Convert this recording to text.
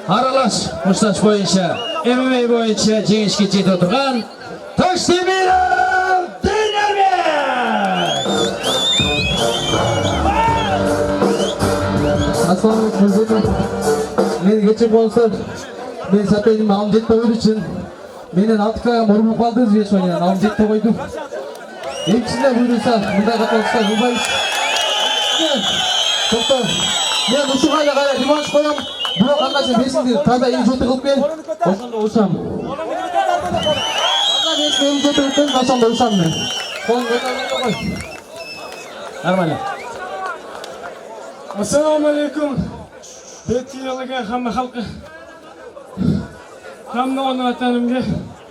Aralash mushtlash bo'yicha MMA bo'yicha jengishga yetib turgan Toshdemirov Dinamik. Assalomu alaykum. Men geçip olsa ben satayım mağlup etmemek için Менен 6K мурмуп калдыңыз вешманиядан, алым жетпей койду. Эмчиде буйруса, мындай каталышта кылбайбыз. Токто. Мен ушуга эле кара реванш коём. Бирок анда сен бешинди таза эл жоты кылып бер. Ошондо ушам. Таза беш эл жоты кылып бер, ошондо ушам мен. Колун көтөрүп кой. Нормально. Ассаламу алейкум. Бетти ялыган хамма халкы. Хамма оны атанымга